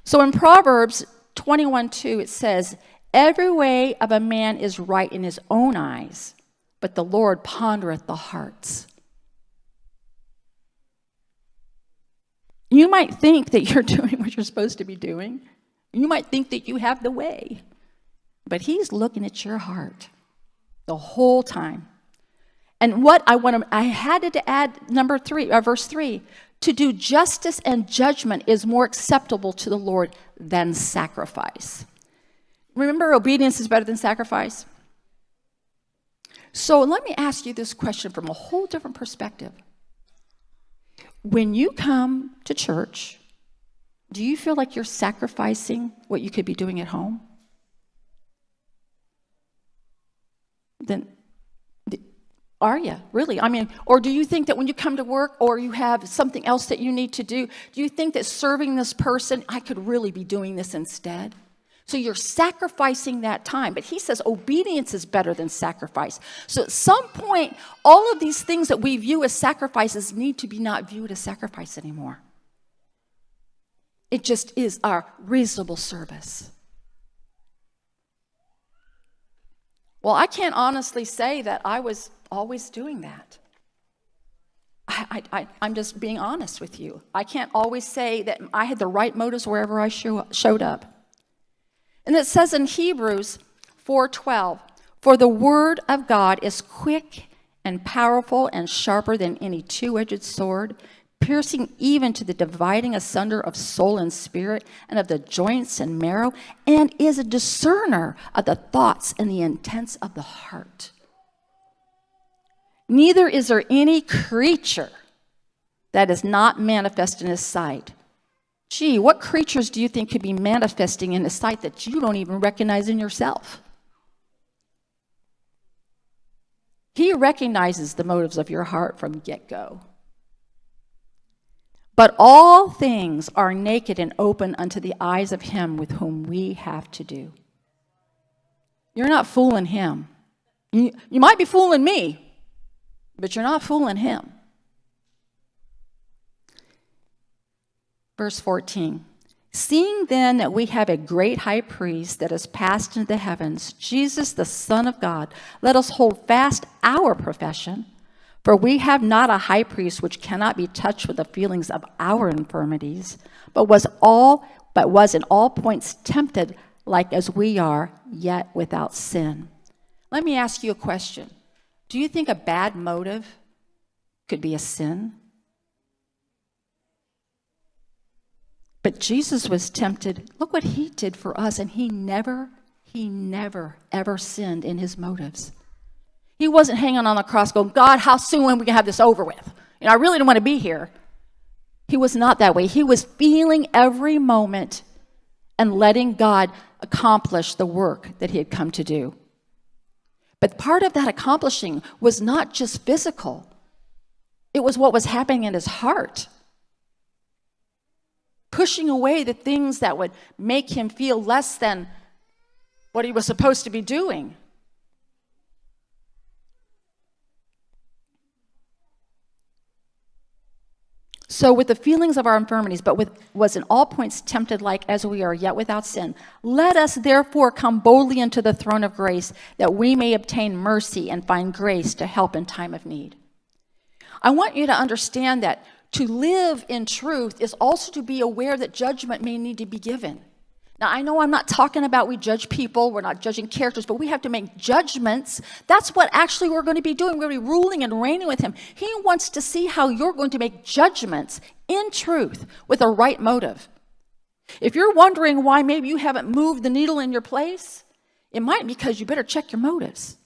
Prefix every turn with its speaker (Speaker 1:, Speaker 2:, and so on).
Speaker 1: So in Proverbs 21:2, it says, every way of a man is right in his own eyes, but the Lord pondereth the hearts. You might think that you're doing what you're supposed to be doing. You might think that you have the way. But he's looking at your heart the whole time. And what I had to add verse 3, to do justice and judgment is more acceptable to the Lord than sacrifice. Remember, obedience is better than sacrifice? So let me ask you this question from a whole different perspective. When you come to church, do you feel like you're sacrificing what you could be doing at home? Then, are you really? I mean, or do you think that when you come to work or you have something else that you need to do you think that serving this person, I could really be doing this instead? So you're sacrificing that time. But he says obedience is better than sacrifice. So at some point, all of these things that we view as sacrifices need to be not viewed as sacrifice anymore. It just is our reasonable service. Well, I can't honestly say that I was always doing that. I'm just being honest with you. I can't always say that I had the right motives wherever I showed up. And it says in Hebrews 4:12, for the word of God is quick and powerful and sharper than any two-edged sword, piercing even to the dividing asunder of soul and spirit and of the joints and marrow, and is a discerner of the thoughts and the intents of the heart. Neither is there any creature that is not manifest in his sight. Gee, what creatures do you think could be manifesting in his sight that you don't even recognize in yourself? He recognizes the motives of your heart from get-go. But all things are naked and open unto the eyes of him with whom we have to do. You're not fooling him. You might be fooling me, but you're not fooling him. Verse 14, seeing then that we have a great high priest that has passed into the heavens, Jesus the Son of God, let us hold fast our profession. For we have not a high priest which cannot be touched with the feelings of our infirmities, but was in all points tempted like as we are, yet without sin. Let me ask you a question. Do you think a bad motive could be a sin? But Jesus was tempted. Look what he did for us, and he never, ever sinned in his motives. He wasn't hanging on the cross going, God, how soon are we going to have this over with? I really don't want to be here. He was not that way. He was feeling every moment and letting God accomplish the work that he had come to do. But part of that accomplishing was not just physical. It was what was happening in his heart. Pushing away the things that would make him feel less than what he was supposed to be doing. So with the feelings of our infirmities, but was in all points tempted like as we are, yet without sin. Let us therefore come boldly into the throne of grace, that we may obtain mercy and find grace to help in time of need. I want you to understand that to live in truth is also to be aware that judgment may need to be given. Now, I know I'm not talking about we judge people, we're not judging characters, but we have to make judgments. That's what actually we're going to be doing. We're going to be ruling and reigning with him. He wants to see how you're going to make judgments in truth with a right motive. If you're wondering why maybe you haven't moved the needle in your place, it might be because you better check your motives.